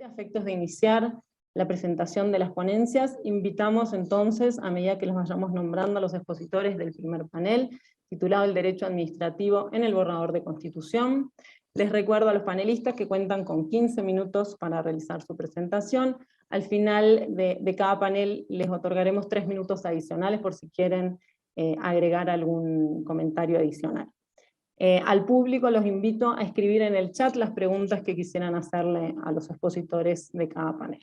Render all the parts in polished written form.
A efectos de iniciar la presentación de las ponencias, invitamos entonces, a medida que los vayamos nombrando, a los expositores del primer panel, titulado El Derecho Administrativo en el Borrador de Constitución. Les recuerdo a los panelistas que cuentan con 15 minutos para realizar su presentación. Al final de cada panel les otorgaremos 3 minutos adicionales por si quieren agregar algún comentario adicional. Al público los invito a escribir en el chat las preguntas que quisieran hacerle a los expositores de cada panel.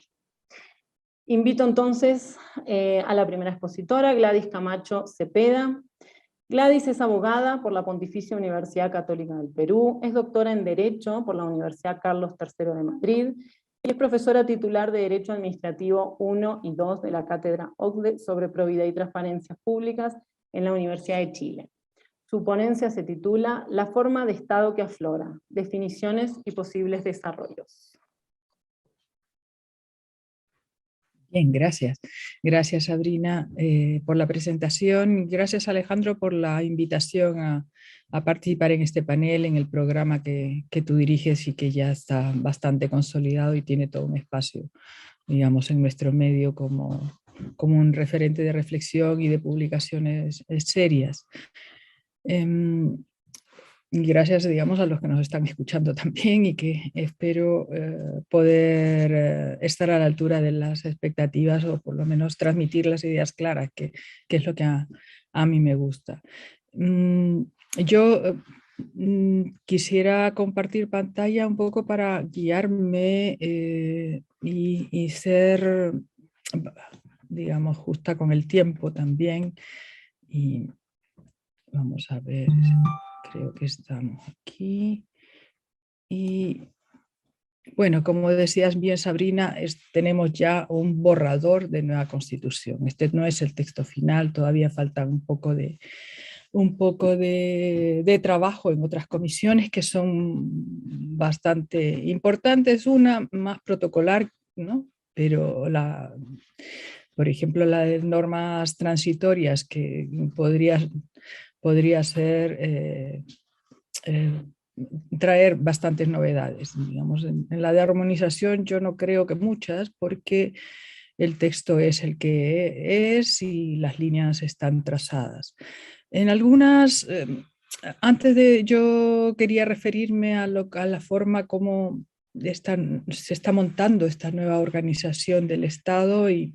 Invito entonces a la primera expositora, Gladys Camacho Cepeda. Gladys es abogada por la Pontificia Universidad Católica del Perú, es doctora en Derecho por la Universidad Carlos III de Madrid, y es profesora titular de Derecho Administrativo 1 y 2 de la Cátedra OCDE sobre Probidad y Transparencias Públicas en la Universidad de Chile. Su ponencia se titula La forma de Estado que aflora, definiciones y posibles desarrollos. Bien, gracias. Gracias, Sabrina, por la presentación. Gracias, Alejandro, por la invitación a participar en este panel, en el programa que tú diriges y que ya está bastante consolidado y tiene todo un espacio, digamos, en nuestro medio como un referente de reflexión y de publicaciones serias. Gracias, digamos, a los que nos están escuchando también y que espero poder estar a la altura de las expectativas o por lo menos transmitir las ideas claras, que es lo que a mí me gusta. Yo quisiera compartir pantalla un poco para guiarme y ser, digamos, justa con el tiempo también. Y vamos a ver... Creo que estamos aquí. Y bueno, como decías bien, Sabrina, tenemos ya un borrador de nueva Constitución. Este no es el texto final, todavía falta un poco de trabajo en otras comisiones que son bastante importantes. Una más protocolar, ¿no? Pero por ejemplo, la de normas transitorias que podría ser traer bastantes novedades. Digamos, en la de armonización yo no creo que muchas, porque el texto es el que es y las líneas están trazadas. En algunas, yo quería referirme a la forma como se está montando esta nueva organización del Estado y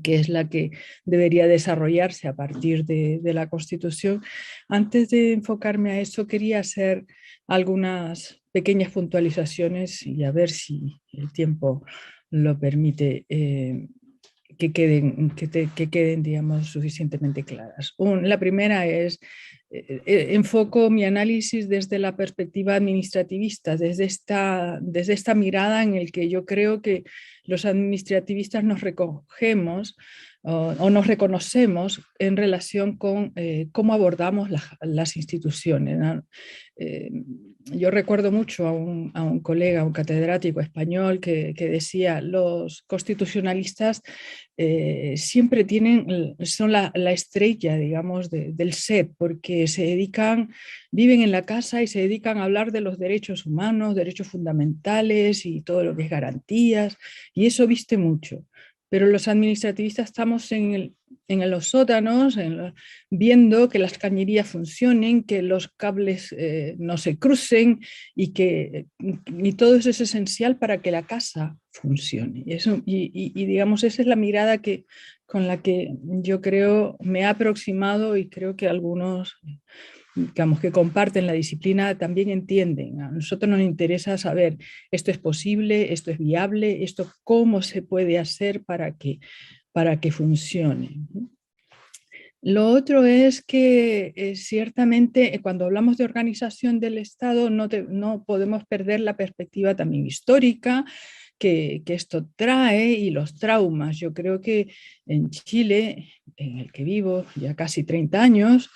que es la que debería desarrollarse a partir de la Constitución. Antes de enfocarme a eso, quería hacer algunas pequeñas puntualizaciones y a ver si el tiempo lo permite, que queden, digamos, suficientemente claras. La primera es, enfoco mi análisis desde la perspectiva administrativista, desde esta mirada en el que yo creo que los administrativistas nos recogemos o nos reconocemos en relación con cómo abordamos las instituciones, ¿no? Yo recuerdo mucho a un colega, un catedrático español que decía, los constitucionalistas siempre son la estrella, digamos, del set, porque viven en la casa y se dedican a hablar de los derechos humanos, derechos fundamentales y todo lo que es garantías, y eso viste mucho. Pero los administrativistas estamos en los sótanos, viendo que las cañerías funcionen, que los cables no se crucen y todo eso es esencial para que la casa funcione. Y digamos, esa es la mirada con la que yo creo me ha aproximado y creo que algunos, digamos, que comparten la disciplina también entienden. A nosotros nos interesa saber, esto es posible, esto es viable, esto cómo se puede hacer para que funcione. Lo otro es que ciertamente cuando hablamos de organización del Estado no podemos perder la perspectiva también histórica que esto trae y los traumas. Yo creo que en Chile, en el que vivo ya casi 30 años,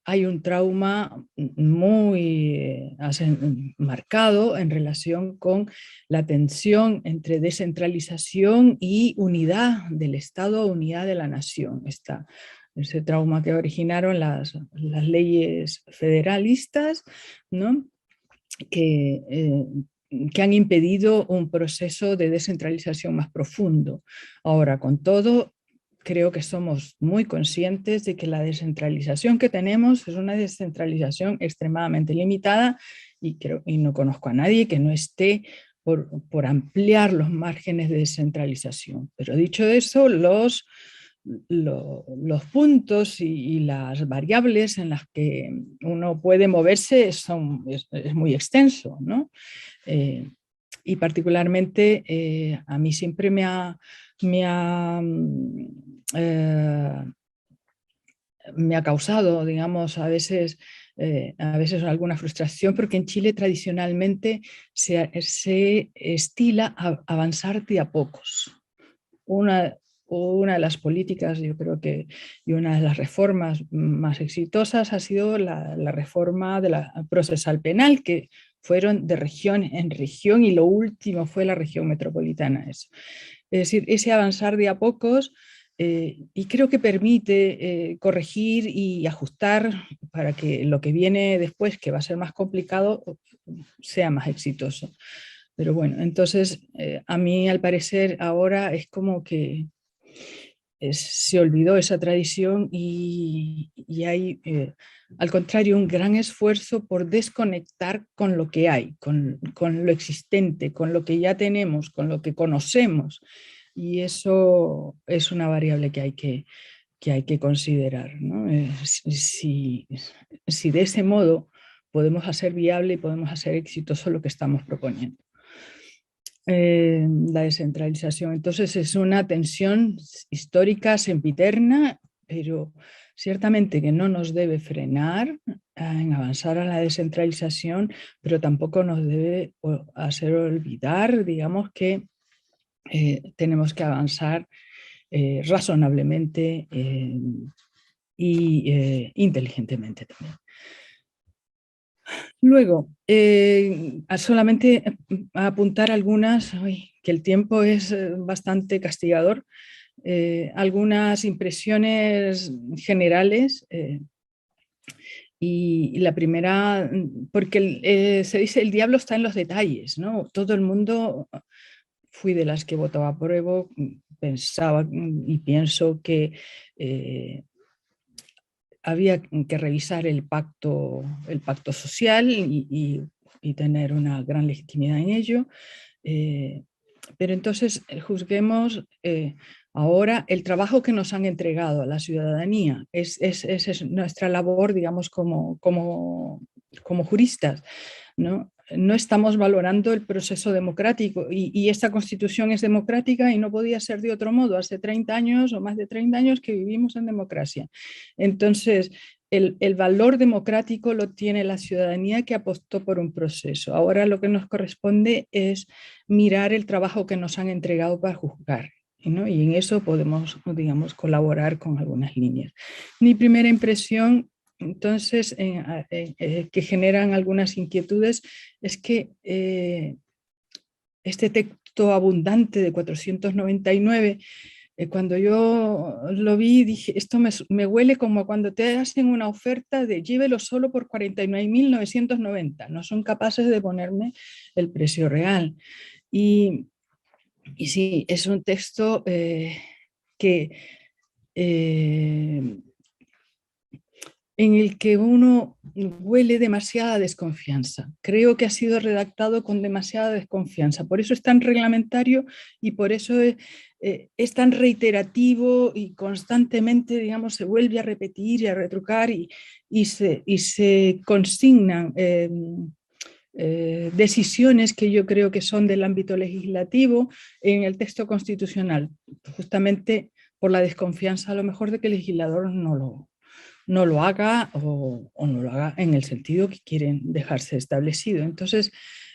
hay un trauma muy marcado en relación con la tensión entre descentralización y unidad del Estado, unidad de la nación. Ese trauma que originaron las leyes federalistas, ¿no? Que que han impedido un proceso de descentralización más profundo. Ahora, con todo, creo que somos muy conscientes de que la descentralización que tenemos es una descentralización extremadamente limitada y no conozco a nadie que no esté por ampliar los márgenes de descentralización. Pero dicho eso, los puntos y las variables en las que uno puede moverse es muy extenso, ¿no? Y particularmente a mí siempre me ha, eh, me ha causado, digamos, a veces alguna frustración, porque en Chile tradicionalmente se estila a avanzar de a pocos. Una de las políticas, yo creo que, y una de las reformas más exitosas ha sido la reforma de la procesal penal, que fueron de región en región y lo último fue la región metropolitana. Eso. Es decir, ese avanzar de a pocos y creo que permite corregir y ajustar para que lo que viene después, que va a ser más complicado, sea más exitoso. Pero bueno, entonces a mí al parecer ahora es como que se olvidó esa tradición y hay, al contrario, un gran esfuerzo por desconectar con lo que hay, con lo existente, con lo que ya tenemos, con lo que conocemos. Y eso es una variable que hay que considerar, ¿no? Si de ese modo podemos hacer viable y podemos hacer exitoso lo que estamos proponiendo. La descentralización. Entonces es una tensión histórica sempiterna, pero ciertamente que no nos debe frenar en avanzar a la descentralización, pero tampoco nos debe hacer olvidar, digamos, que tenemos que avanzar razonablemente y inteligentemente también. Luego, solamente a apuntar algunas, que el tiempo es bastante castigador, algunas impresiones generales. Y la primera, porque se dice el diablo está en los detalles, ¿no? Todo el mundo, fui de las que votaba a prueba, pensaba y pienso que había que revisar el pacto social y tener una gran legitimidad en ello. Pero entonces juzguemos ahora el trabajo que nos han entregado a la ciudadanía. Es nuestra labor, digamos, como juristas, ¿no? No estamos valorando el proceso democrático y esta constitución es democrática y no podía ser de otro modo. Hace 30 años o más de 30 años que vivimos en democracia. Entonces, el valor democrático lo tiene la ciudadanía que apostó por un proceso. Ahora lo que nos corresponde es mirar el trabajo que nos han entregado para juzgar, ¿no? Y en eso podemos, digamos, colaborar con algunas líneas. Mi primera impresión, entonces, que generan algunas inquietudes, es que este texto abundante de 499, cuando yo lo vi, dije, esto me huele como cuando te hacen una oferta de llévelo solo por 49.990, no son capaces de ponerme el precio real. Y sí, es un texto que en el que uno huele demasiada desconfianza. Creo que ha sido redactado con demasiada desconfianza. Por eso es tan reglamentario y por eso es tan reiterativo y constantemente, digamos, se vuelve a repetir y a retrucar y se consignan decisiones que yo creo que son del ámbito legislativo en el texto constitucional, justamente por la desconfianza a lo mejor de que el legislador no lo haga o no lo haga en el sentido que quieren dejarse establecido. Entonces,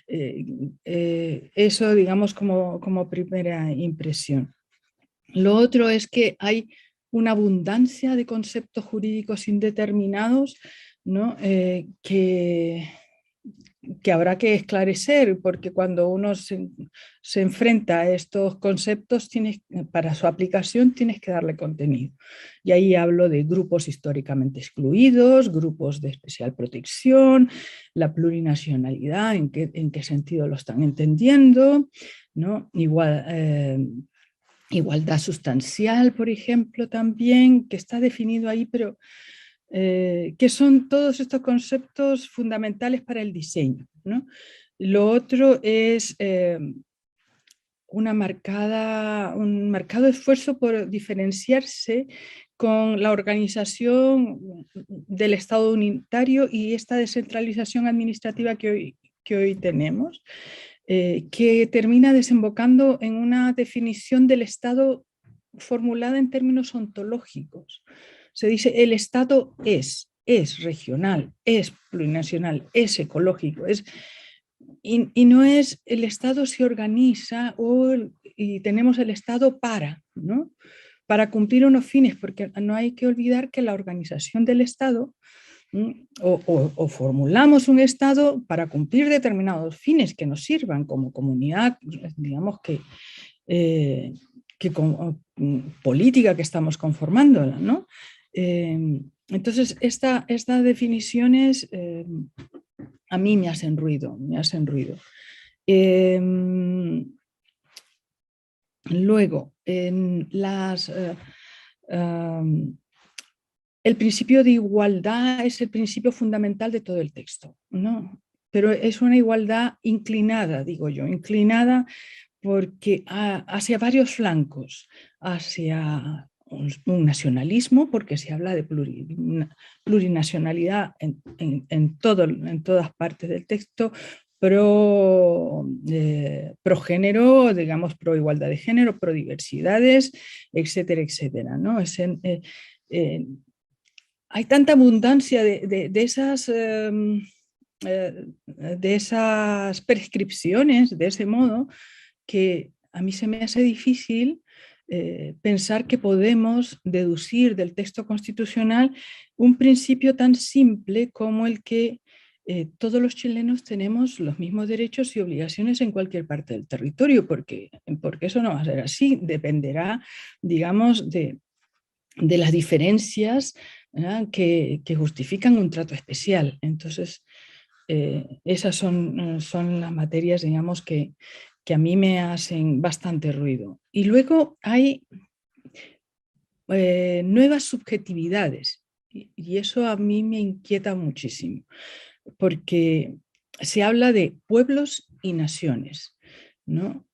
eso digamos como primera impresión. Lo otro es que hay una abundancia de conceptos jurídicos indeterminados, ¿no? Que que habrá que esclarecer, porque cuando uno se enfrenta a estos conceptos, para su aplicación tienes que darle contenido. Y ahí hablo de grupos históricamente excluidos, grupos de especial protección, la plurinacionalidad, en qué sentido lo están entendiendo, ¿no? Igualdad sustancial, por ejemplo, también, que está definido ahí, pero que son todos estos conceptos fundamentales para el diseño, ¿no? Lo otro es un marcado esfuerzo por diferenciarse con la organización del Estado unitario y esta descentralización administrativa que hoy tenemos, que termina desembocando en una definición del Estado formulada en términos ontológicos. Se dice el Estado es regional, es plurinacional, es ecológico, y no es el Estado se organiza y tenemos el Estado ¿no? Para cumplir unos fines, porque no hay que olvidar que la organización del Estado o formulamos un Estado para cumplir determinados fines que nos sirvan como comunidad, digamos política que estamos conformándola, ¿no? Entonces, estas definiciones a mí me hacen ruido, luego, el principio de igualdad es el principio fundamental de todo el texto, ¿no? Pero es una igualdad inclinada, digo yo, inclinada porque hacia varios flancos, hacia un nacionalismo, porque se habla de plurinacionalidad en todas partes del texto, pro género, digamos, pro igualdad de género, pro diversidades, etcétera, etcétera, ¿no? Hay tanta abundancia de esas prescripciones, de ese modo, que a mí se me hace difícil pensar que podemos deducir del texto constitucional un principio tan simple como el que todos los chilenos tenemos los mismos derechos y obligaciones en cualquier parte del territorio, porque eso no va a ser así, dependerá, digamos, de las diferencias que justifican un trato especial. Entonces, esas son las materias, digamos, que a mí me hacen bastante ruido. Y luego hay nuevas subjetividades, y eso a mí me inquieta muchísimo, porque se habla de pueblos y naciones, ¿no?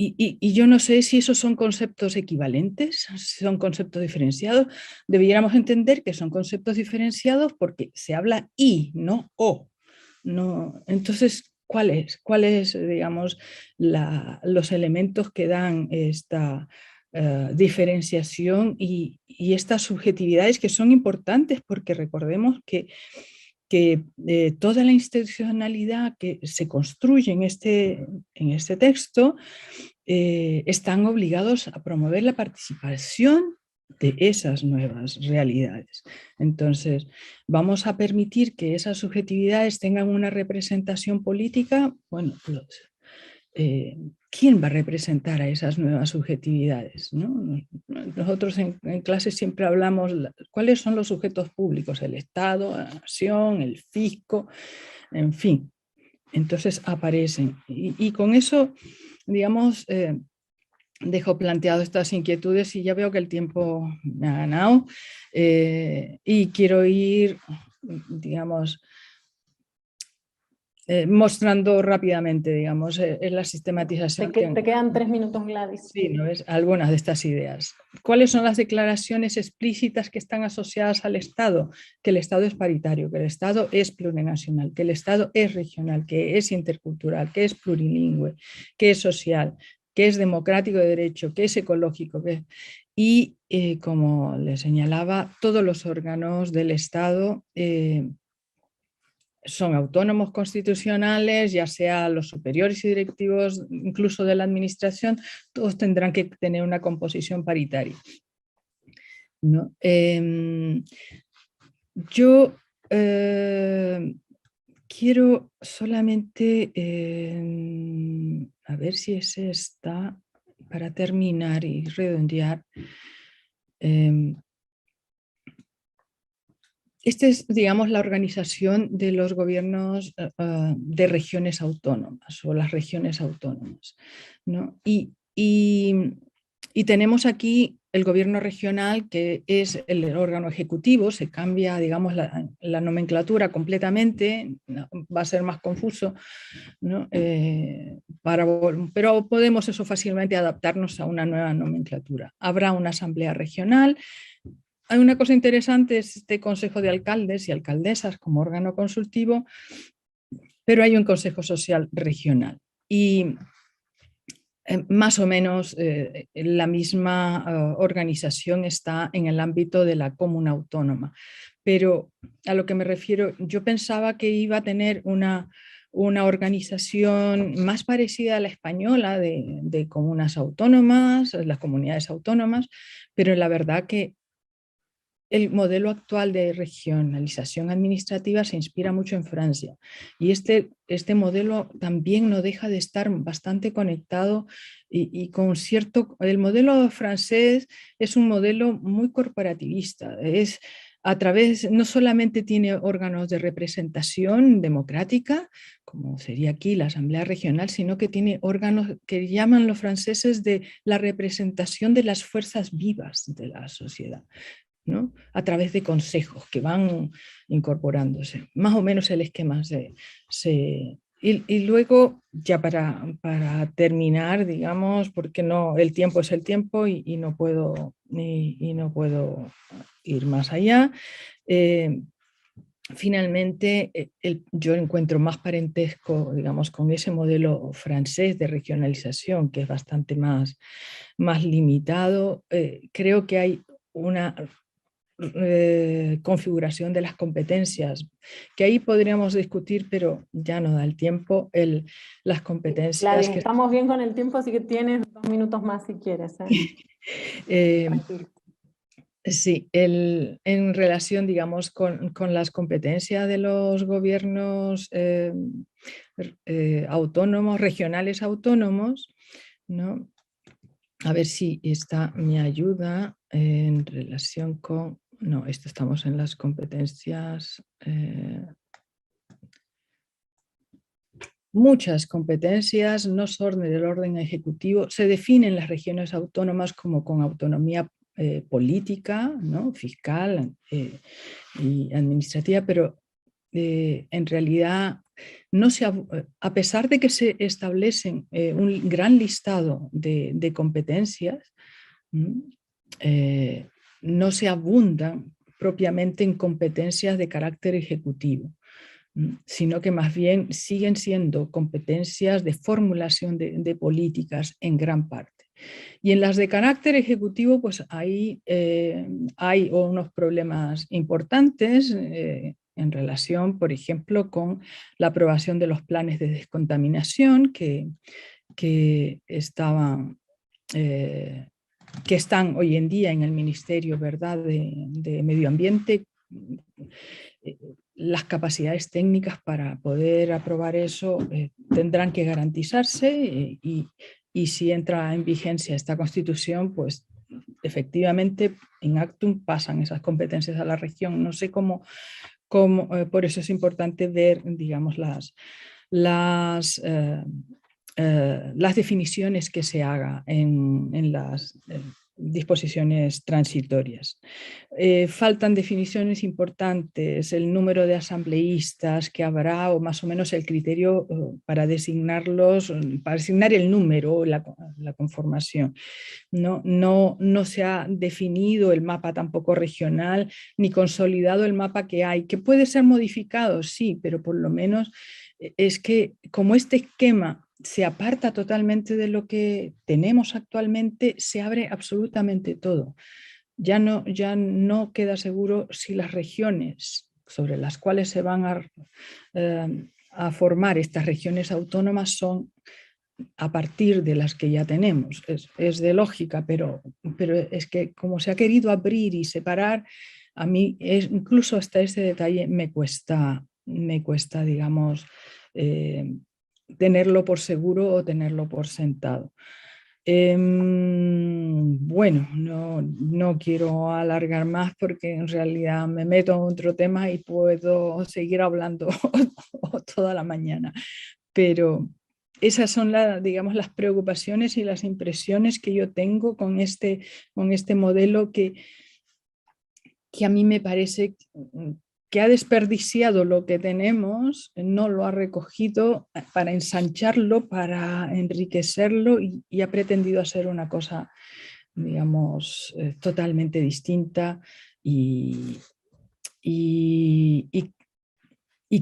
Y yo no sé si esos son conceptos equivalentes, son conceptos diferenciados. Debiéramos entender que son conceptos diferenciados porque se habla y, no o. No, entonces, ¿cuáles, digamos, los elementos que dan esta diferenciación y estas subjetividades que son importantes? Porque recordemos que toda la institucionalidad que se construye en este texto están obligados a promover la participación de esas nuevas realidades. Entonces, vamos a permitir que esas subjetividades tengan una representación política. Bueno, ¿quién va a representar a esas nuevas subjetividades, ¿no? Nosotros en clase siempre hablamos cuáles son los sujetos públicos, el Estado, la nación, el fisco, en fin. Entonces aparecen. Y con eso, digamos, dejo planteado estas inquietudes y ya veo que el tiempo me ha ganado y quiero ir, digamos, mostrando rápidamente, digamos, la sistematización. Te quedan 3 minutos, Gladys. Sí, ¿no ves? Algunas de estas ideas. ¿Cuáles son las declaraciones explícitas que están asociadas al Estado? Que el Estado es paritario, que el Estado es plurinacional, que el Estado es regional, que es intercultural, que es plurilingüe, que es social, que es democrático de derecho, que es ecológico. Y como le señalaba, todos los órganos del Estado son autónomos constitucionales, ya sea los superiores y directivos, incluso de la administración, todos tendrán que tener una composición paritaria, ¿no? Yo quiero solamente, a ver si ese está, para terminar y redondear. Esta es, digamos, la organización de los gobiernos de regiones autónomas o las regiones autónomas, ¿no? Y tenemos aquí el gobierno regional, que es el órgano ejecutivo. Se cambia, digamos, la nomenclatura completamente, va a ser más confuso, ¿no? Pero podemos eso fácilmente adaptarnos a una nueva nomenclatura. Habrá una asamblea regional. Hay una cosa interesante, es este consejo de alcaldes y alcaldesas como órgano consultivo, pero hay un consejo social regional. Y más o menos la misma organización está en el ámbito de la comuna autónoma. Pero a lo que me refiero, yo pensaba que iba a tener una organización más parecida a la española de comunas autónomas, las comunidades autónomas, pero la verdad que el modelo actual de regionalización administrativa se inspira mucho en Francia, y este modelo también no deja de estar bastante conectado y con cierto... El modelo francés es un modelo muy corporativista, es a través, no solamente tiene órganos de representación democrática, como sería aquí la Asamblea Regional, sino que tiene órganos que llaman los franceses de la representación de las fuerzas vivas de la sociedad, ¿no? A través de consejos que van incorporándose. Más o menos el esquema y luego, ya para terminar, digamos, porque no, el tiempo es el tiempo y no puedo ir más allá. Finalmente, yo encuentro más parentesco, digamos, con ese modelo francés de regionalización, que es bastante más limitado. Creo que hay una configuración de las competencias, que ahí podríamos discutir, pero ya no da el tiempo. Las competencias Gladys, que... estamos bien con el tiempo, así que tienes 2 minutos más si quieres. Sí, en relación, digamos, con las competencias de los gobiernos autónomos, regionales autónomos, ¿no? A ver si esta me ayuda en relación con... No, esto estamos en las competencias... Muchas competencias no son del orden ejecutivo. Se definen las regiones autónomas como con autonomía política, ¿no? Fiscal y administrativa, pero en realidad no a pesar de que se establecen un gran listado de competencias, no se abundan propiamente en competencias de carácter ejecutivo, sino que más bien siguen siendo competencias de formulación de políticas en gran parte. Y en las de carácter ejecutivo, pues ahí hay unos problemas importantes en relación, por ejemplo, con la aprobación de los planes de descontaminación que estaban... que están hoy en día en el Ministerio, ¿verdad?, de Medio Ambiente. Las capacidades técnicas para poder aprobar eso tendrán que garantizarse y si entra en vigencia esta Constitución, pues efectivamente en actum pasan esas competencias a la región. No sé cómo por eso es importante ver, digamos, las definiciones que se haga en las disposiciones transitorias. Faltan definiciones importantes, el número de asambleístas que habrá, o más o menos el criterio para designarlos, para designar el número, la conformación. No se ha definido el mapa tampoco regional, ni consolidado el mapa que hay, que puede ser modificado, sí, pero por lo menos es que como este esquema se aparta totalmente de lo que tenemos actualmente, se abre absolutamente todo. Ya no queda seguro si las regiones sobre las cuales se van a formar estas regiones autónomas son a partir de las que ya tenemos. Es de lógica, pero es que como se ha querido abrir y separar, a mí incluso hasta ese detalle me cuesta, digamos, tenerlo por seguro o tenerlo por sentado. Bueno, no quiero alargar más porque en realidad me meto en otro tema y puedo seguir hablando toda la mañana, pero esas son digamos, las preocupaciones y las impresiones que yo tengo con este modelo que a mí me parece que ha desperdiciado lo que tenemos, no lo ha recogido para ensancharlo, para enriquecerlo y ha pretendido hacer una cosa, digamos, totalmente distinta y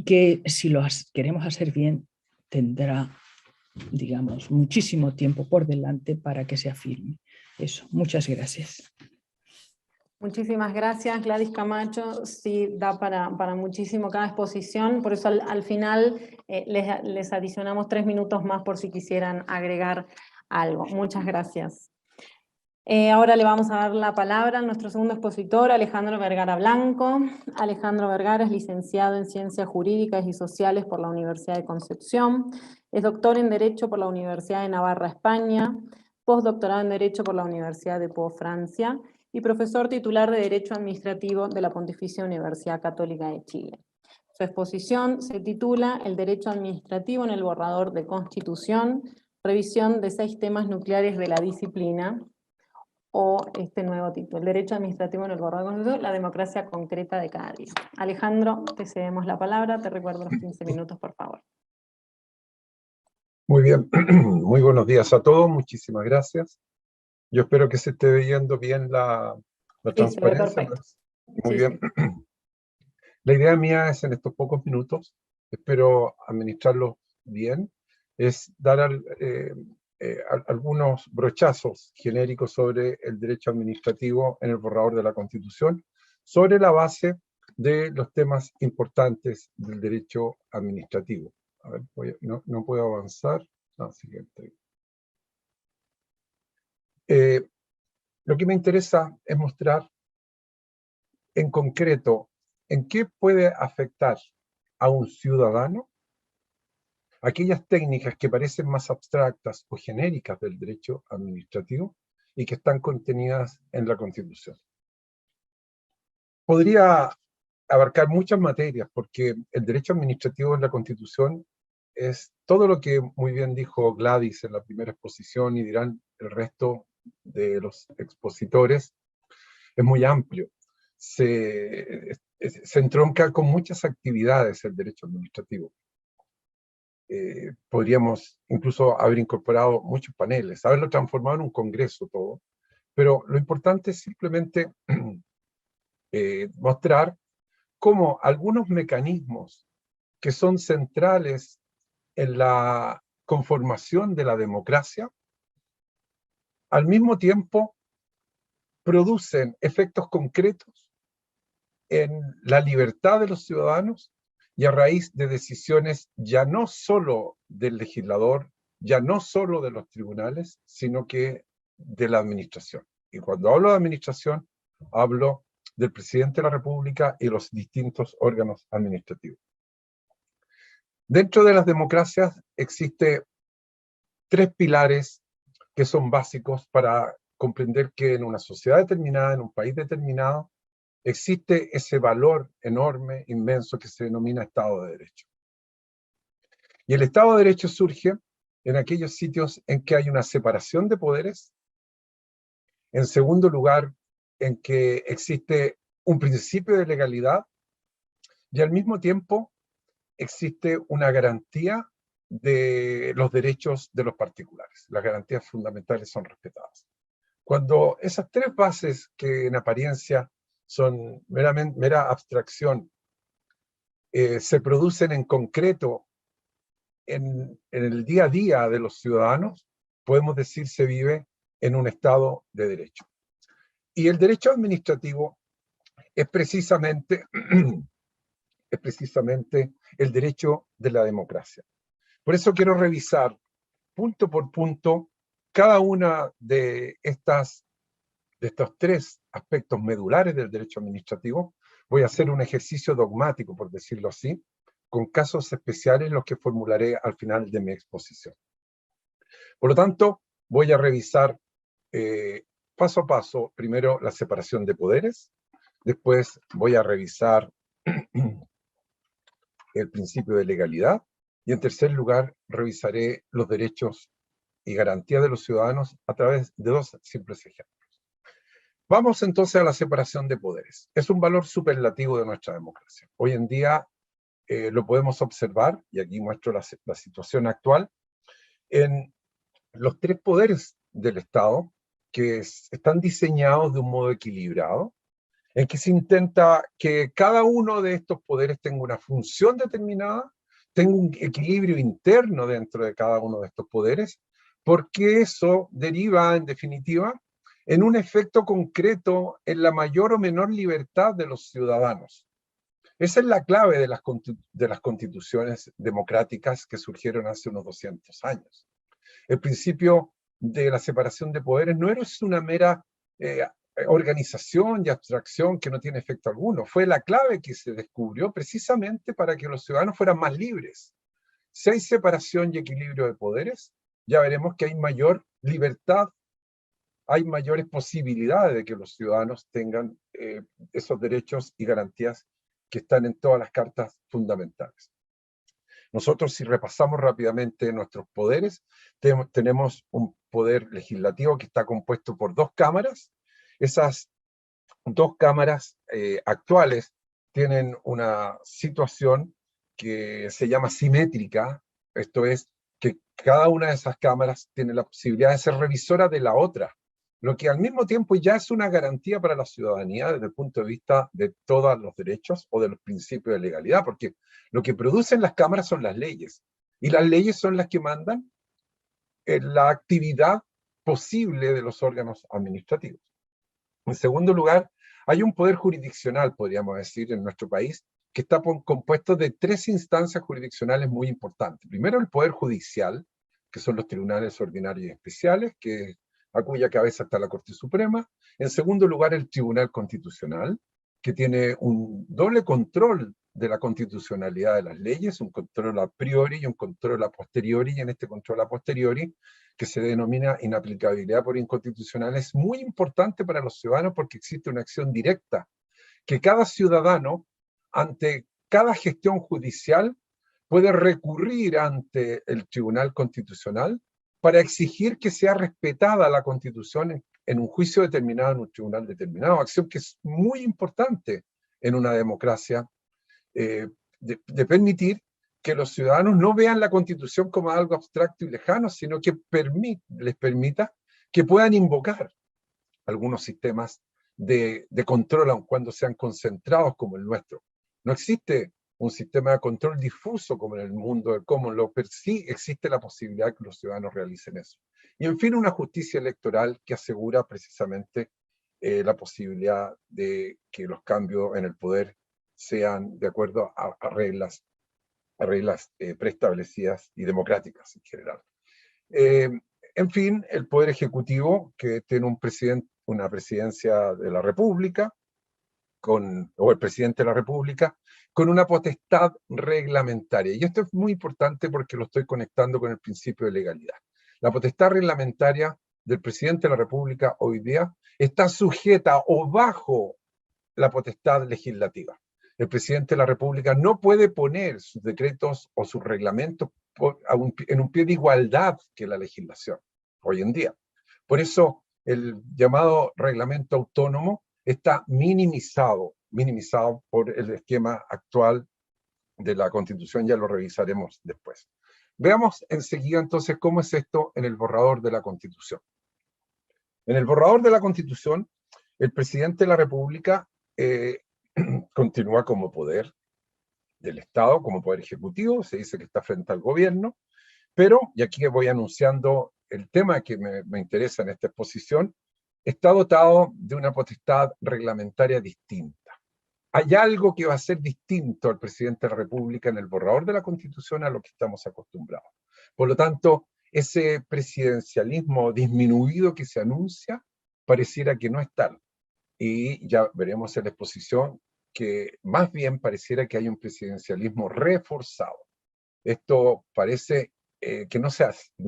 que si lo queremos hacer bien tendrá, digamos, muchísimo tiempo por delante para que se afirme. Eso, muchas gracias. Muchísimas gracias, Gladys Camacho. Sí, da para muchísimo cada exposición, por eso al final les adicionamos 3 minutos más por si quisieran agregar algo. Muchas gracias. Ahora le vamos a dar la palabra a nuestro segundo expositor, Alejandro Vergara Blanco. Alejandro Vergara es licenciado en Ciencias Jurídicas y Sociales por la Universidad de Concepción, es doctor en Derecho por la Universidad de Navarra, España, postdoctorado en Derecho por la Universidad de Pau, Francia, y profesor titular de Derecho Administrativo de la Pontificia Universidad Católica de Chile. Su exposición se titula El Derecho Administrativo en el Borrador de Constitución, revisión de 6 temas nucleares de la disciplina, o este nuevo título, el derecho administrativo en el borrador de Constitución, la democracia concreta de cada día. Alejandro, te cedemos la palabra, te recuerdo los 15 minutos, por favor. Muy bien, muy buenos días a todos, muchísimas gracias. Yo espero que se esté viendo bien la transparencia. Se ve perfecto. Muy bien. Sí. La idea mía es en estos pocos minutos, espero administrarlos bien, es dar algunos brochazos genéricos sobre el derecho administrativo en el borrador de la Constitución, sobre la base de los temas importantes del derecho administrativo. A ver, no puedo avanzar. No, siguiente. Lo que me interesa es mostrar en concreto en qué puede afectar a un ciudadano aquellas técnicas que parecen más abstractas o genéricas del derecho administrativo y que están contenidas en la Constitución. Podría abarcar muchas materias porque el derecho administrativo en la Constitución es todo lo que muy bien dijo Gladys en la primera exposición y dirán el resto de los expositores, es muy amplio. Se entronca con muchas actividades el derecho administrativo. Podríamos incluso haber incorporado muchos paneles, haberlo transformado en un congreso todo, pero lo importante es simplemente mostrar cómo algunos mecanismos que son centrales en la conformación de la democracia, al mismo tiempo producen efectos concretos en la libertad de los ciudadanos y a raíz de decisiones ya no solo del legislador, ya no solo de los tribunales, sino que de la administración. Y cuando hablo de administración, hablo del presidente de la República y los distintos órganos administrativos. Dentro de las democracias existen 3 pilares que son básicos para comprender que en una sociedad determinada, en un país determinado, existe ese valor enorme, inmenso, que se denomina Estado de Derecho. Y el Estado de Derecho surge en aquellos sitios en que hay una separación de poderes, en segundo lugar, en que existe un principio de legalidad, y al mismo tiempo existe una garantía de los derechos de los particulares. Las garantías fundamentales son respetadas. Cuando esas 3 bases, que en apariencia son mera abstracción, se producen en concreto en el día a día de los ciudadanos, podemos decir se vive en un Estado de Derecho. Y el derecho administrativo es precisamente el derecho de la democracia. Por eso quiero revisar punto por punto cada una de estos 3 aspectos medulares del derecho administrativo, voy a hacer un ejercicio dogmático, por decirlo así, con casos especiales los que formularé al final de mi exposición. Por lo tanto, voy a revisar paso a paso, primero la separación de poderes, después voy a revisar el principio de legalidad, y en tercer lugar revisaré los derechos y garantías de los ciudadanos a través de dos simples ejemplos. Vamos entonces a la separación de poderes. Es un valor superlativo de nuestra democracia. Hoy en día lo podemos observar, y aquí muestro la situación actual, en los tres poderes del Estado que están diseñados de un modo equilibrado, en que se intenta que cada uno de estos poderes tenga una función determinada, tenga un equilibrio interno dentro de cada uno de estos poderes, porque eso deriva, en definitiva, en un efecto concreto en la mayor o menor libertad de los ciudadanos. Esa es la clave de las constituciones democráticas que surgieron hace unos 200 años. El principio de la separación de poderes no es una mera organización y abstracción que no tiene efecto alguno. Fue la clave que se descubrió precisamente para que los ciudadanos fueran más libres. Si hay separación y equilibrio de poderes, ya veremos que hay mayor libertad, hay mayores posibilidades de que los ciudadanos tengan esos derechos y garantías que están en todas las cartas fundamentales. Nosotros, si repasamos rápidamente nuestros poderes, tenemos un poder legislativo que está compuesto por dos cámaras. Esas dos cámaras actuales tienen una situación que se llama simétrica, esto es, que cada una de esas cámaras tiene la posibilidad de ser revisora de la otra, lo que al mismo tiempo ya es una garantía para la ciudadanía desde el punto de vista de todos los derechos o de los principios de legalidad, porque lo que producen las cámaras son las leyes, y las leyes son las que mandan la actividad posible de los órganos administrativos. En segundo lugar, hay un poder jurisdiccional, podríamos decir, en nuestro país, que está compuesto de tres instancias jurisdiccionales muy importantes. Primero, el poder judicial, que son los tribunales ordinarios y especiales, a cuya cabeza está la Corte Suprema. En segundo lugar, el Tribunal Constitucional, que tiene un doble control de la constitucionalidad de las leyes, un control a priori y un control a posteriori, y en este control a posteriori, que se denomina inaplicabilidad por inconstitucional, es muy importante para los ciudadanos porque existe una acción directa, que cada ciudadano, ante cada gestión judicial, puede recurrir ante el Tribunal Constitucional para exigir que sea respetada la Constitución en un juicio determinado, en un tribunal determinado, acción que es muy importante en una democracia, de permitir que los ciudadanos no vean la Constitución como algo abstracto y lejano, sino que les permita que puedan invocar algunos sistemas de control, aun cuando sean concentrados como el nuestro. No existe un sistema de control difuso como en el mundo del common law, pero sí existe la posibilidad de que los ciudadanos realicen eso. Y en fin, una justicia electoral que asegura precisamente la posibilidad de que los cambios en el poder sean de acuerdo a reglas preestablecidas y democráticas en general. En fin, el Poder Ejecutivo, que tiene una presidencia de la República, o el presidente de la República, con una potestad reglamentaria. Y esto es muy importante porque lo estoy conectando con el principio de legalidad. La potestad reglamentaria del presidente de la República hoy día está sujeta o bajo la potestad legislativa. El presidente de la República no puede poner sus decretos o sus reglamentos en un pie de igualdad que la legislación hoy en día. Por eso el llamado reglamento autónomo está minimizado por el esquema actual de la Constitución, ya lo revisaremos después. Veamos enseguida entonces cómo es esto en el borrador de la Constitución. En el borrador de la Constitución, el presidente de la República continúa como poder del Estado, como poder ejecutivo, se dice que está frente al gobierno, pero, y aquí voy anunciando el tema que me interesa en esta exposición, está dotado de una potestad reglamentaria distinta. Hay algo que va a ser distinto al presidente de la República en el borrador de la Constitución a lo que estamos acostumbrados. Por lo tanto, ese presidencialismo disminuido que se anuncia pareciera que no es tal. y ya veremos en la exposición que más bien pareciera que hay un presidencialismo reforzado. Esto parece que no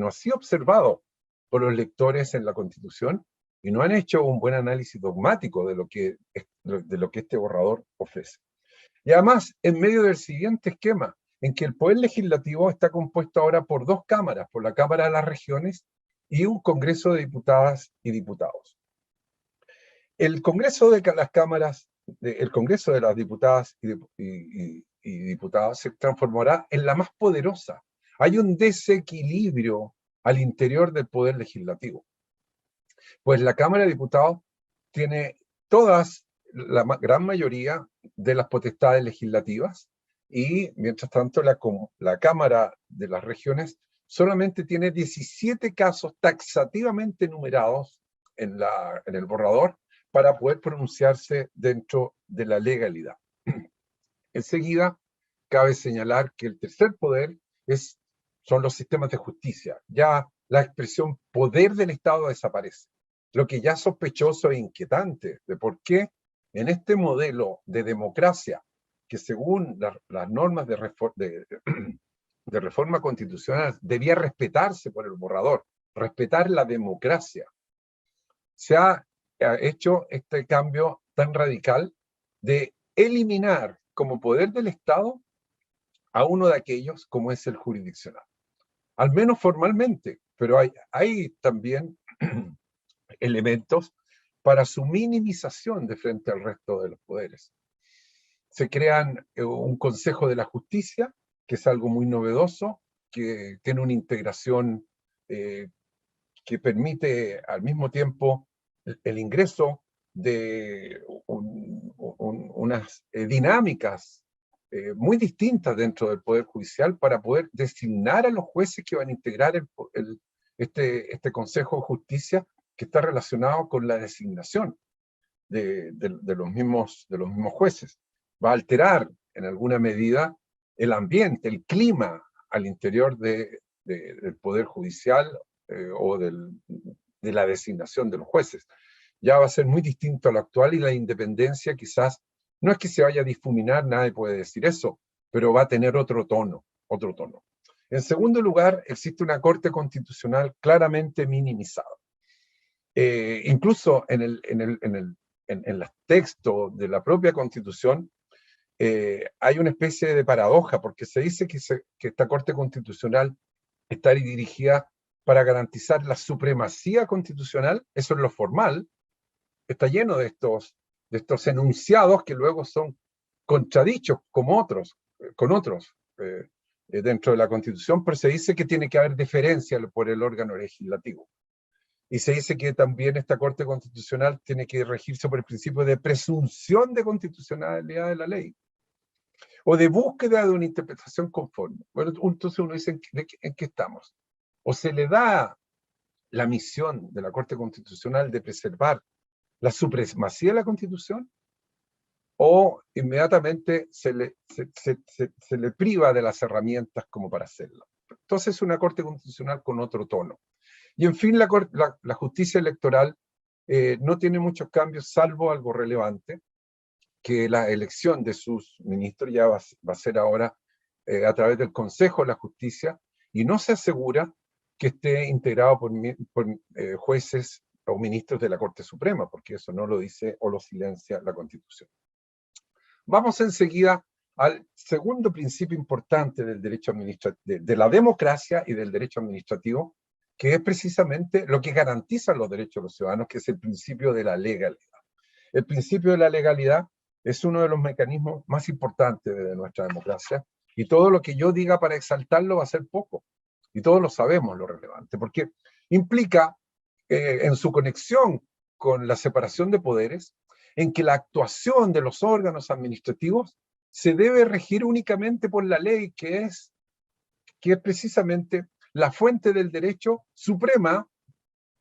ha sido observado por los lectores en la Constitución y no han hecho un buen análisis dogmático de lo que este borrador ofrece. Y además, en medio del siguiente esquema, en que el Poder Legislativo está compuesto ahora por dos cámaras, por la Cámara de las Regiones y un Congreso de Diputadas y Diputados. El Congreso de las Cámaras, el Congreso de las Diputadas y Diputados se transformará en la más poderosa. Hay un desequilibrio al interior del Poder Legislativo. Pues la Cámara de Diputados tiene la gran mayoría de las potestades legislativas y, mientras tanto, la Cámara de las Regiones solamente tiene 17 casos taxativamente numerados en el borrador para poder pronunciarse dentro de la legalidad. Enseguida, cabe señalar que el tercer poder son los sistemas de justicia. Ya la expresión poder del Estado desaparece, lo que ya es sospechoso e inquietante de por qué en este modelo de democracia, que según las normas de reforma constitucional debía respetarse por el borrador, respetar la democracia, se ha hecho este cambio tan radical de eliminar como poder del Estado a uno de aquellos como es el jurisdiccional. Al menos formalmente, pero hay también elementos para su minimización de frente al resto de los poderes. Se crean un Consejo de la Justicia, que es algo muy novedoso, que tiene una integración que permite al mismo tiempo el ingreso de unas dinámicas muy distintas dentro del Poder Judicial para poder designar a los jueces que van a integrar este Consejo de Justicia, que está relacionado con la designación de los mismos jueces. Va a alterar en alguna medida el ambiente, el clima al interior del Poder Judicial o de la designación de los jueces. Ya va a ser muy distinto a lo actual y la independencia quizás, no es que se vaya a difuminar, nadie puede decir eso, pero va a tener otro tono. En segundo lugar, existe una Corte Constitucional claramente minimizada. Incluso en el texto de la propia Constitución hay una especie de paradoja, porque se dice que esta Corte Constitucional está dirigida para garantizar la supremacía constitucional, eso es lo formal, está lleno de estos enunciados que luego son contradichos con otros dentro de la Constitución, pero se dice que tiene que haber deferencia por el órgano legislativo. Y se dice que también esta Corte Constitucional tiene que regirse por el principio de presunción de constitucionalidad de la ley, o de búsqueda de una interpretación conforme. Bueno, entonces uno dice, ¿en qué estamos? O se le da la misión de la Corte Constitucional de preservar la supremacía de la Constitución, o inmediatamente se le priva de las herramientas como para hacerlo. Entonces es una Corte Constitucional con otro tono. Y en fin, la justicia electoral no tiene muchos cambios, salvo algo relevante, que la elección de sus ministros ya va a ser ahora a través del Consejo de la Justicia, y no se asegura que esté integrado por jueces o ministros de la Corte Suprema, porque eso no lo dice o lo silencia la Constitución. Vamos enseguida al segundo principio importante del derecho administrativo, de la democracia y del derecho administrativo, que es precisamente lo que garantiza los derechos de los ciudadanos, que es el principio de la legalidad. El principio de la legalidad es uno de los mecanismos más importantes de nuestra democracia, y todo lo que yo diga para exaltarlo va a ser poco, y todos lo sabemos lo relevante, porque implica en su conexión con la separación de poderes, en que la actuación de los órganos administrativos se debe regir únicamente por la ley, que es precisamente la fuente del derecho suprema,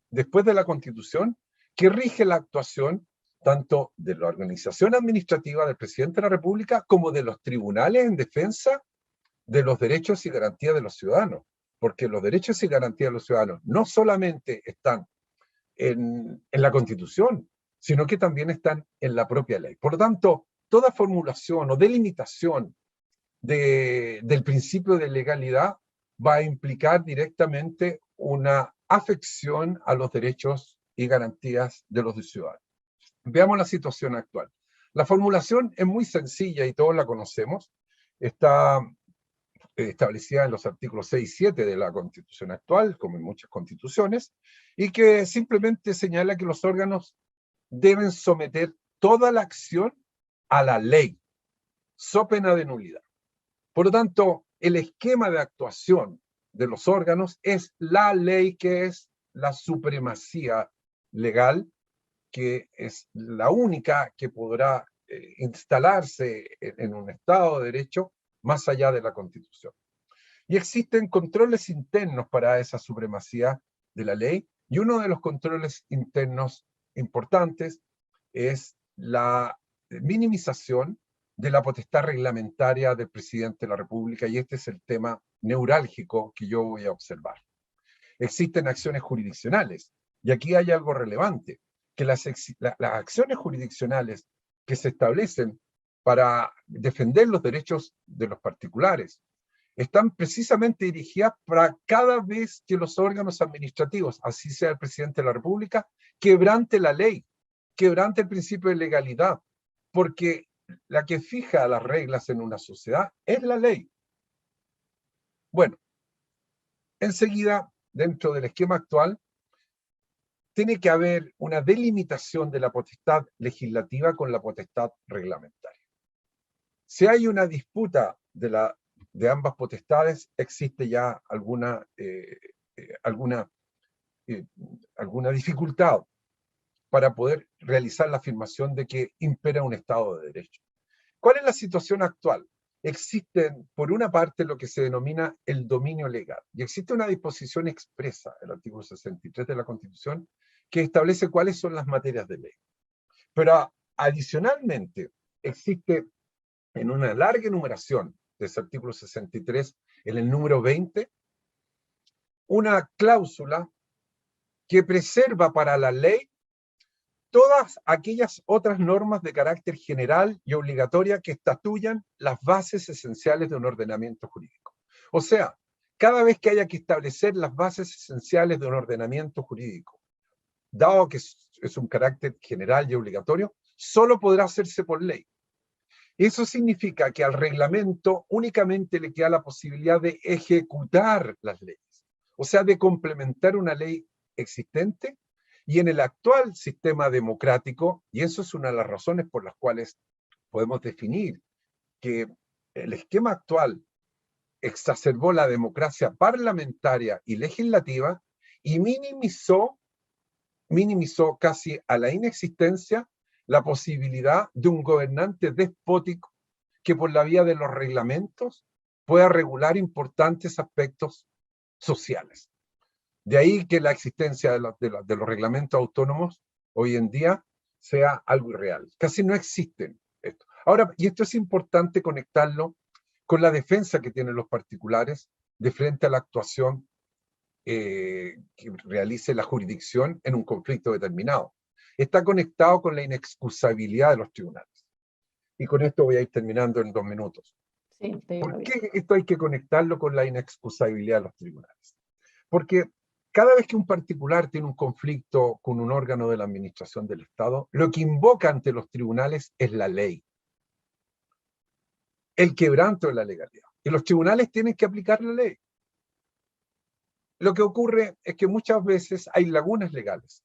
después de la Constitución, que rige la actuación tanto de la organización administrativa del presidente de la República como de los tribunales en defensa de los derechos y garantías de los ciudadanos. Porque los derechos y garantías de los ciudadanos no solamente están en la Constitución, sino que también están en la propia ley. Por lo tanto, toda formulación o delimitación del principio de legalidad va a implicar directamente una afección a los derechos y garantías de los ciudadanos. Veamos la situación actual. La formulación es muy sencilla y todos la conocemos. Está establecida en los artículos 6 y 7 de la Constitución actual, como en muchas constituciones, y que simplemente señala que los órganos deben someter toda la acción a la ley, so pena de nulidad. Por lo tanto, el esquema de actuación de los órganos es la ley, que es la supremacía legal, que es la única que podrá instalarse en un Estado de Derecho más allá de la Constitución. Y existen controles internos para esa supremacía de la ley, y uno de los controles internos importantes es la minimización de la potestad reglamentaria del presidente de la República, y este es el tema neurálgico que yo voy a observar. Existen acciones jurisdiccionales, y aquí hay algo relevante, que las acciones jurisdiccionales que se establecen para defender los derechos de los particulares están precisamente dirigidas para cada vez que los órganos administrativos, así sea el presidente de la República, quebrante la ley, quebrante el principio de legalidad, porque la que fija las reglas en una sociedad es la ley. Bueno, enseguida, dentro del esquema actual, tiene que haber una delimitación de la potestad legislativa con la potestad reglamentaria. Si hay una disputa de ambas potestades, existe ya alguna dificultad para poder realizar la afirmación de que impera un Estado de Derecho. ¿Cuál es la situación actual? Existen, por una parte, lo que se denomina el dominio legal, y existe una disposición expresa, el artículo 63 de la Constitución, que establece cuáles son las materias de ley. Pero adicionalmente, existe en una larga enumeración de ese artículo 63, en el número 20, una cláusula que preserva para la ley todas aquellas otras normas de carácter general y obligatoria que estatuyan las bases esenciales de un ordenamiento jurídico. O sea, cada vez que haya que establecer las bases esenciales de un ordenamiento jurídico, dado que es un carácter general y obligatorio, solo podrá hacerse por ley. Eso significa que al reglamento únicamente le queda la posibilidad de ejecutar las leyes, o sea, de complementar una ley existente. Y en el actual sistema democrático, y eso es una de las razones por las cuales podemos definir que el esquema actual exacerbó la democracia parlamentaria y legislativa y minimizó casi a la inexistencia la posibilidad de un gobernante despótico que por la vía de los reglamentos pueda regular importantes aspectos sociales. De ahí que la existencia de los reglamentos autónomos hoy en día sea algo irreal. Casi no existen esto. Ahora, y esto es importante conectarlo con la defensa que tienen los particulares de frente a la actuación que realice la jurisdicción en un conflicto determinado. Está conectado con la inexcusabilidad de los tribunales. Y con esto voy a ir terminando en 2 minutos. Sí, ¿Por qué esto hay que conectarlo con la inexcusabilidad de los tribunales? Porque cada vez que un particular tiene un conflicto con un órgano de la administración del Estado, lo que invoca ante los tribunales es la ley, el quebranto de la legalidad. Y los tribunales tienen que aplicar la ley. Lo que ocurre es que muchas veces hay lagunas legales.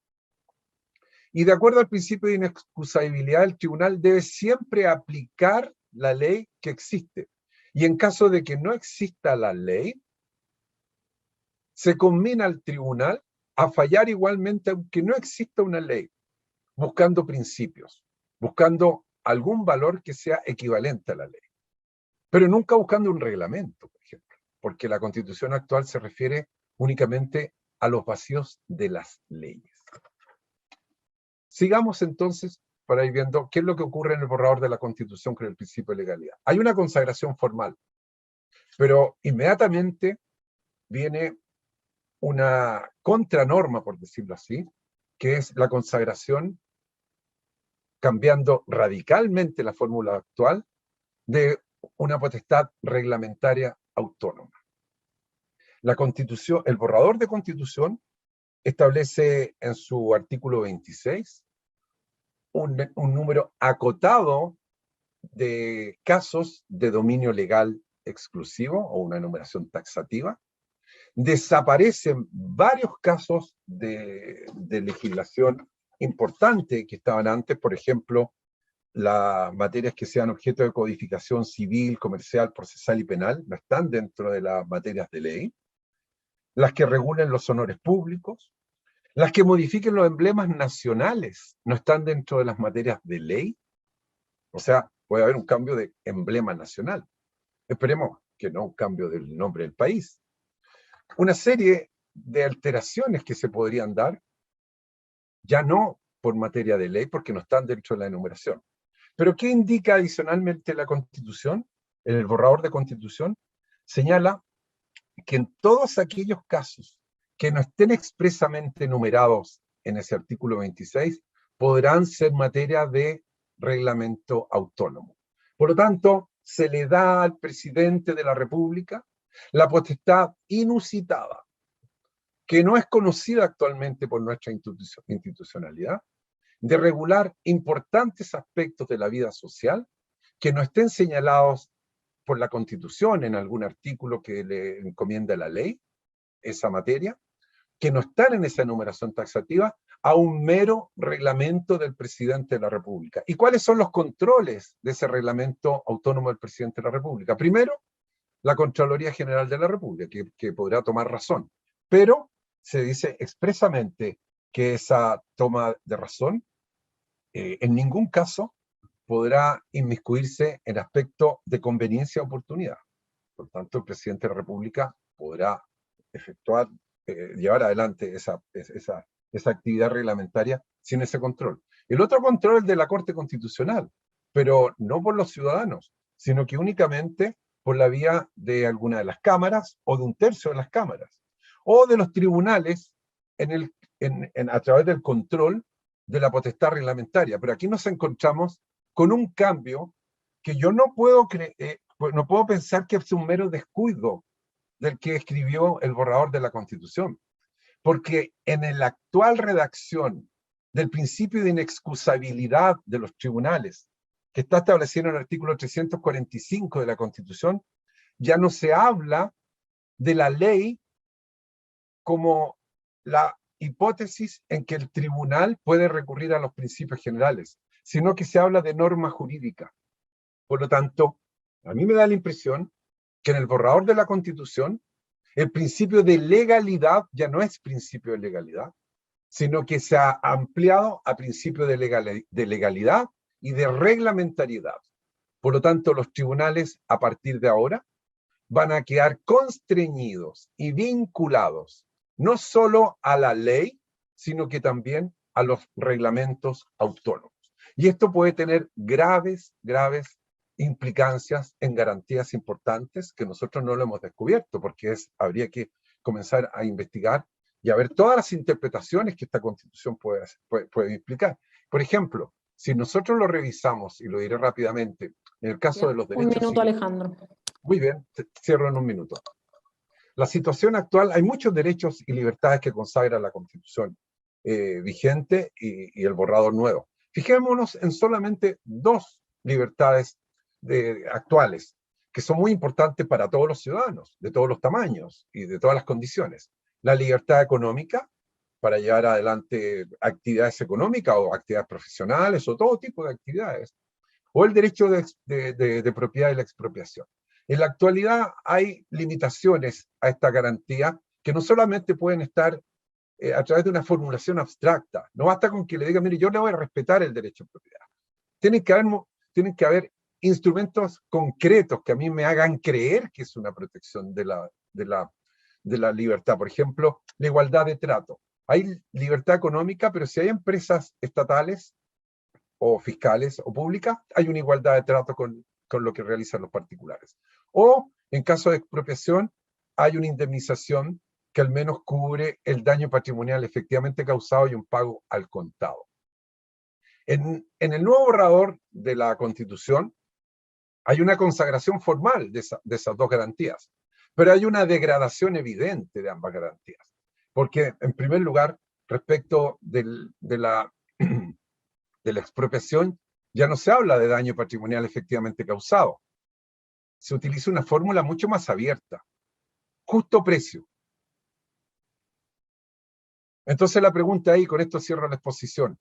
Y de acuerdo al principio de inexcusabilidad, el tribunal debe siempre aplicar la ley que existe. Y en caso de que no exista la ley, se conmina al tribunal a fallar igualmente aunque no exista una ley, buscando principios, buscando algún valor que sea equivalente a la ley. Pero nunca buscando un reglamento, por ejemplo, porque la Constitución actual se refiere únicamente a los vacíos de las leyes. Sigamos entonces para ir viendo qué es lo que ocurre en el borrador de la Constitución con el principio de legalidad. Hay una consagración formal, pero inmediatamente viene una contranorma, por decirlo así, que es la consagración cambiando radicalmente la fórmula actual de una potestad reglamentaria autónoma. La Constitución, el borrador de Constitución establece en su artículo 26 un número acotado de casos de dominio legal exclusivo o una enumeración taxativa. Desaparecen varios casos de legislación importante que estaban antes, por ejemplo, las materias que sean objeto de codificación civil, comercial, procesal y penal, no están dentro de las materias de ley. Las que regulen los honores públicos, las que modifiquen los emblemas nacionales, no están dentro de las materias de ley. O sea, puede haber un cambio de emblema nacional. Esperemos que no un cambio del nombre del país. Una serie de alteraciones que se podrían dar, ya no por materia de ley, porque no están dentro de la enumeración. Pero ¿qué indica adicionalmente la Constitución? En el borrador de Constitución señala que en todos aquellos casos que no estén expresamente enumerados en ese artículo 26, podrán ser materia de reglamento autónomo. Por lo tanto, se le da al presidente de la República la potestad inusitada, que no es conocida actualmente por nuestra institucionalidad, de regular importantes aspectos de la vida social que no estén señalados por la Constitución en algún artículo que le encomienda la ley, esa materia, que no están en esa enumeración taxativa, a un mero reglamento del presidente de la República. ¿Y cuáles son los controles de ese reglamento autónomo del presidente de la República? Primero, la Contraloría General de la República, que podrá tomar razón, pero se dice expresamente que esa toma de razón en ningún caso podrá inmiscuirse en aspecto de conveniencia o oportunidad. Por tanto, el presidente de la República podrá efectuar, llevar adelante esa actividad reglamentaria sin ese control. El otro control es de la Corte Constitucional, pero no por los ciudadanos, sino que únicamente por la vía de alguna de las cámaras o de un tercio de las cámaras, o de los tribunales a través del control de la potestad reglamentaria. Pero aquí nos encontramos con un cambio que yo no puedo pensar que es un mero descuido del que escribió el borrador de la Constitución. Porque en la actual redacción del principio de inexcusabilidad de los tribunales, que está establecido en el artículo 345 de la Constitución, ya no se habla de la ley como la hipótesis en que el tribunal puede recurrir a los principios generales, sino que se habla de norma jurídica. Por lo tanto, a mí me da la impresión que en el borrador de la Constitución, el principio de legalidad ya no es principio de legalidad, sino que se ha ampliado a principio de legalidad y de reglamentariedad. Por lo tanto, los tribunales, a partir de ahora, van a quedar constreñidos y vinculados no solo a la ley, sino que también a los reglamentos autónomos. Y esto puede tener graves implicancias en garantías importantes que nosotros no lo hemos descubierto, porque habría que comenzar a investigar y a ver todas las interpretaciones que esta Constitución puede implicar. Por ejemplo, si nosotros lo revisamos, y lo diré rápidamente, en el caso de los derechos civiles. Un minuto, Alejandro. Muy bien, cierro en un minuto. La situación actual, hay muchos derechos y libertades que consagra la Constitución vigente y el borrador nuevo. Fijémonos en solamente dos libertades actuales, que son muy importantes para todos los ciudadanos, de todos los tamaños y de todas las condiciones. La libertad económica, para llevar adelante actividades económicas o actividades profesionales o todo tipo de actividades, o el derecho de propiedad y la expropiación. En la actualidad hay limitaciones a esta garantía que no solamente pueden estar a través de una formulación abstracta. No basta con que le diga, mire, yo le voy a respetar el derecho de propiedad. Tienen que haber instrumentos concretos que a mí me hagan creer que es una protección de la libertad. Por ejemplo, la igualdad de trato. Hay libertad económica, pero si hay empresas estatales o fiscales o públicas, hay una igualdad de trato con lo que realizan los particulares. O, en caso de expropiación, hay una indemnización que al menos cubre el daño patrimonial efectivamente causado y un pago al contado. En el nuevo borrador de la Constitución hay una consagración formal de esas dos garantías, pero hay una degradación evidente de ambas garantías. Porque, en primer lugar, respecto de la expropiación, ya no se habla de daño patrimonial efectivamente causado. Se utiliza una fórmula mucho más abierta. Justo precio. Entonces la pregunta ahí, con esto cierro la exposición.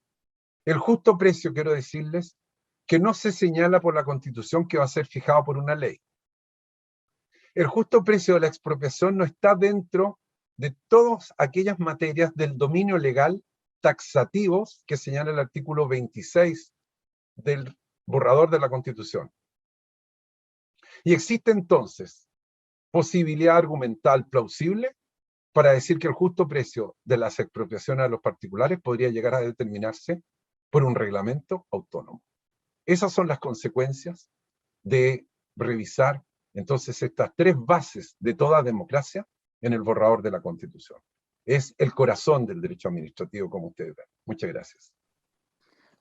El justo precio, quiero decirles, que no se señala por la Constitución que va a ser fijado por una ley. El justo precio de la expropiación no está dentro de todas aquellas materias del dominio legal taxativos que señala el artículo 26 del borrador de la Constitución. Y existe entonces posibilidad argumental plausible para decir que el justo precio de las expropiaciones a los particulares podría llegar a determinarse por un reglamento autónomo. Esas son las consecuencias de revisar entonces estas tres bases de toda democracia en el borrador de la Constitución. Es el corazón del derecho administrativo, como ustedes ven. Muchas gracias.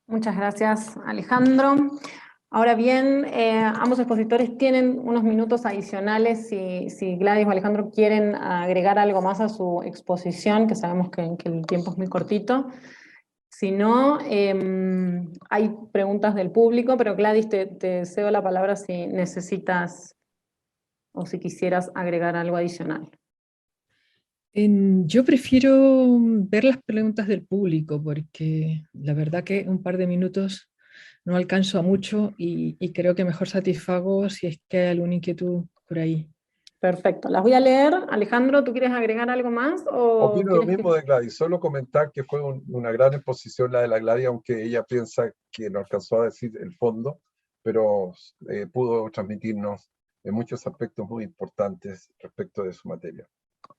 Muchas gracias, Alejandro. Ahora bien, ambos expositores tienen unos minutos adicionales si Gladys o Alejandro quieren agregar algo más a su exposición, que sabemos que el tiempo es muy cortito. Si no, hay preguntas del público, pero Gladys, te cedo la palabra si necesitas o si quisieras agregar algo adicional. Yo prefiero ver las preguntas del público porque la verdad que un par de minutos no alcanzo a mucho y creo que mejor satisfago si es que hay alguna inquietud por ahí. Perfecto, las voy a leer. Alejandro, ¿tú quieres agregar algo más? Opino lo mismo de Gladys, solo comentar que fue una gran exposición la de la Gladys, aunque ella piensa que no alcanzó a decir el fondo, pero pudo transmitirnos en muchos aspectos muy importantes respecto de su materia.